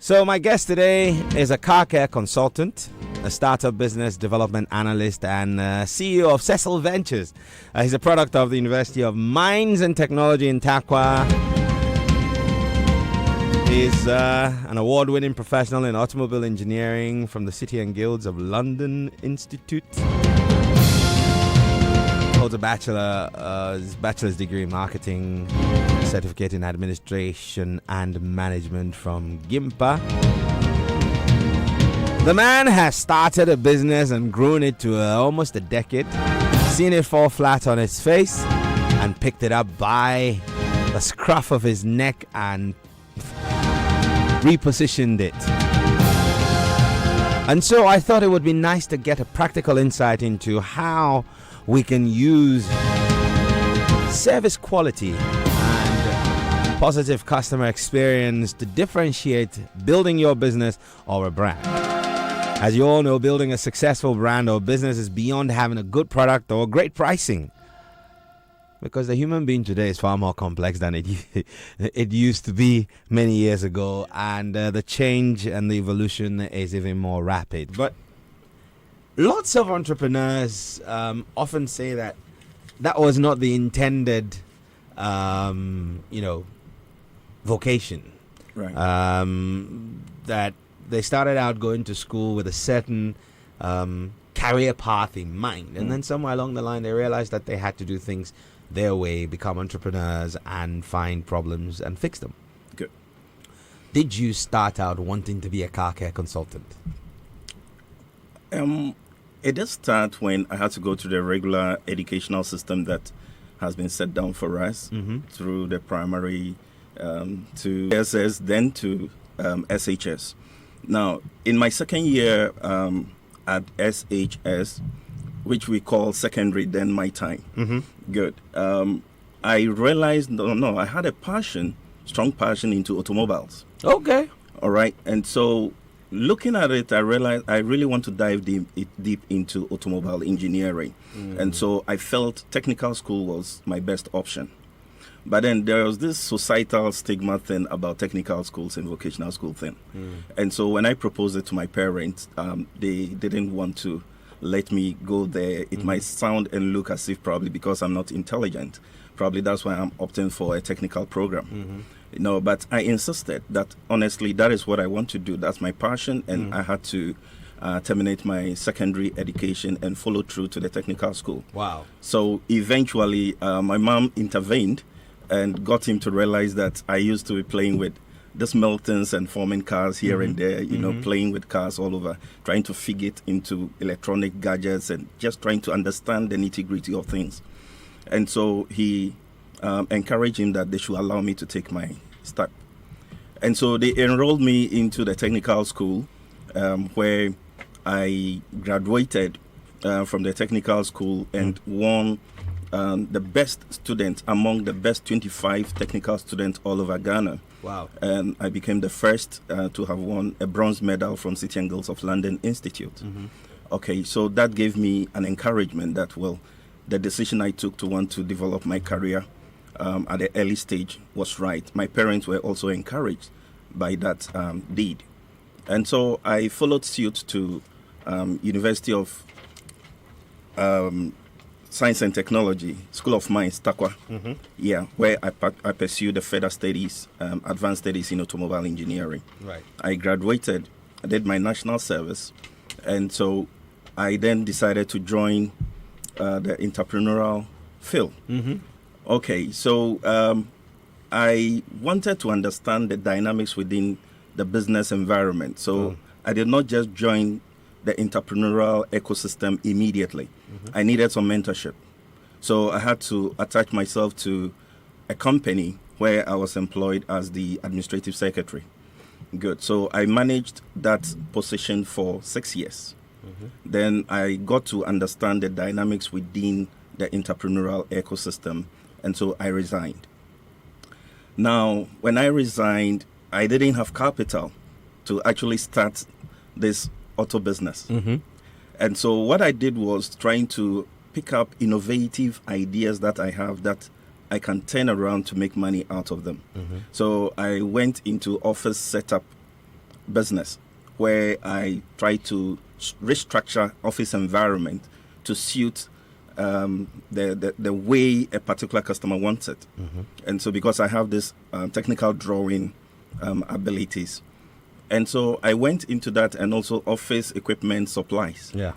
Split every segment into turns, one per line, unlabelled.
So my guest today is a car care consultant, a startup business development analyst, and CEO of SESIL Ventures. He's a product of the University of Mines and Technology in Takwa. He's an award-winning professional in automobile engineering from the City and Guilds of London Institute. Holds a bachelor's degree in marketing, certificate in administration and management from GIMPA. The man has started a business and grown it to almost a decade, seen it fall flat on its face, and picked it up by the scruff of his neck and repositioned it. And so I thought it would be nice to get a practical insight into how we can use service quality and positive customer experience to differentiate building your business or a brand. As you all know, building a successful brand or business is beyond having a good product or great pricing, because the human being today is far more complex than it used to be many years ago, and the change and the evolution is even more rapid. But lots of entrepreneurs often say that was not the intended, vocation.
Right.
That they started out going to school with a certain career path in mind, and then somewhere along the line they realized that they had to do things their way, become entrepreneurs, and find problems and fix them.
Good.
Did you start out wanting to be a car care consultant?
It did start when I had to go to the regular educational system that has been set down for us through the primary to SS, then to SHS. Now, in my second year at SHS, which we call secondary, then my time. Good. I realized, I had a strong passion into automobiles.
Okay.
All right. And so looking at it, I realized I really want to dive deep into automobile engineering. And so I felt technical school was my best option. But then there was this societal stigma thing about technical schools and vocational school thing. And so when I proposed it to my parents, they didn't want to let me go there. It might sound and look as if probably because I'm not intelligent. Probably that's why I'm opting for a technical program. But I insisted that honestly that is what I want to do. That's my passion, and I had to terminate my secondary education and follow through to the technical school.
Wow. So
eventually my mom intervened and got him to realize that I used to be playing with these Miltons and forming cars here and there, playing with cars all over, trying to fit it into electronic gadgets and just trying to understand the nitty-gritty of things. And so he encouraged him that they should allow me to take my step. And so they enrolled me into the technical school where I graduated from the technical school and won the best student among the best 25 technical students all over Ghana.
Wow.
And I became the first to have won a bronze medal from City and Guilds of London Institute. Okay, so that gave me an encouragement that, the decision I took to want to develop my career at the early stage was right. My parents were also encouraged by that deed. And so I followed suit to University of Science and Technology, School of Mines, Takwa, where I pursued the further studies, advanced studies in automobile engineering.
Right.
I graduated, I did my national service, and so I then decided to join the entrepreneurial field. Okay, so I wanted to understand the dynamics within the business environment. So I did not just join the entrepreneurial ecosystem immediately. I needed some mentorship. So I had to attach myself to a company where I was employed as the administrative secretary. Good. So I managed that position for 6 years. Then I got to understand the dynamics within the entrepreneurial ecosystem, and so I resigned. Now, when I resigned, I didn't have capital to actually start this auto business. And so what I did was trying to pick up innovative ideas that I have that I can turn around to make money out of them. So I went into office setup business where I try to restructure office environment to suit the way a particular customer wants it. And so because I have this technical drawing abilities, and so I went into that, and also office equipment supplies.
Yeah.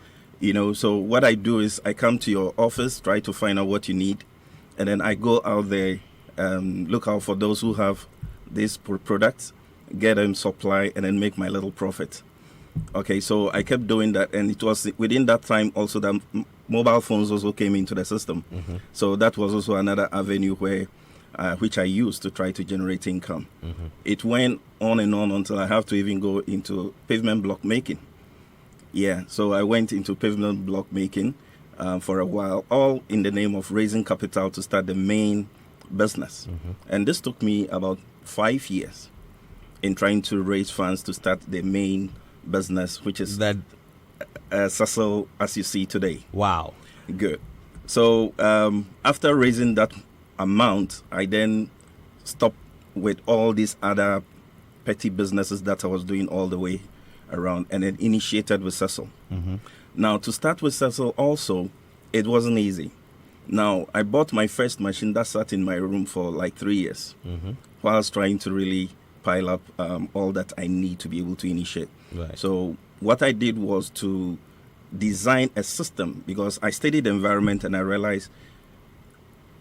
So what I do is I come to your office, try to find out what you need, and then I go out there, look out for those who have these products, get them supply, and then make my little profit. Okay, so I kept doing that, and it was within that time also that mobile phones also came into the system. So that was also another avenue where which I used to try to generate income. It went on and on until I have to even go into pavement block making. Yeah, so I went into pavement block making for a while, all in the name of raising capital to start the main business. And this took me about 5 years in trying to raise funds to start the main business, which is that SESIL as you see today.
Wow.
Good. So after raising that amount, I then stopped with all these other petty businesses that I was doing all the way around, and then initiated with SESIL. Now, to start with SESIL also, it wasn't easy. Now, I bought my first machine that sat in my room for like 3 years whilst trying to really pile up all that I need to be able to initiate.
Right.
So what I did was to design a system, because I studied the environment and I realized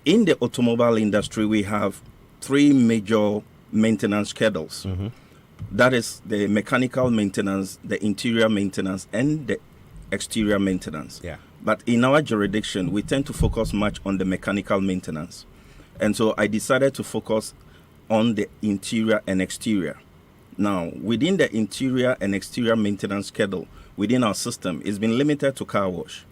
in the automobile industry, we have 3 major maintenance schedules. That is the mechanical maintenance, the interior maintenance, and the exterior maintenance.
Yeah.
But in our jurisdiction, we tend to focus much on the mechanical maintenance. And so I decided to focus on the interior and exterior. Now, within the interior and exterior maintenance schedule, within our system, it's been limited to car wash.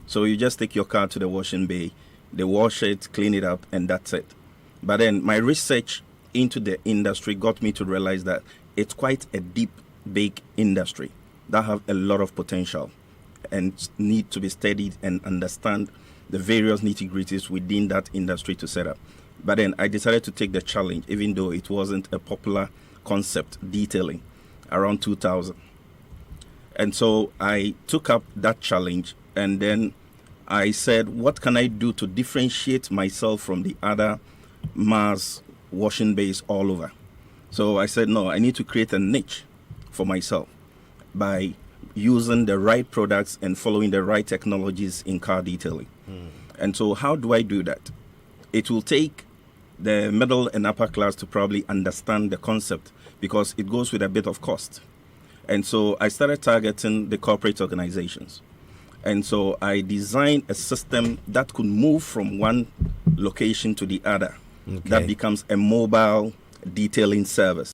So you just take your car to the washing bay, they wash it, clean it up, and that's it. But then my research into the industry got me to realize that it's quite a deep, big industry that have a lot of potential and need to be studied and understand the various nitty-gritties within that industry to set up. But then I decided to take the challenge, even though it wasn't a popular concept detailing around 2000. And so I took up that challenge, and then I said, what can I do to differentiate myself from the other mass washing bays all over? So I said, no, I need to create a niche for myself by using the right products and following the right technologies in car detailing. And so how do I do that? It will take the middle and upper class to probably understand the concept, because it goes with a bit of cost. And so I started targeting the corporate organizations. And so I designed a system that could move from one location to the other. That becomes a mobile detailing service.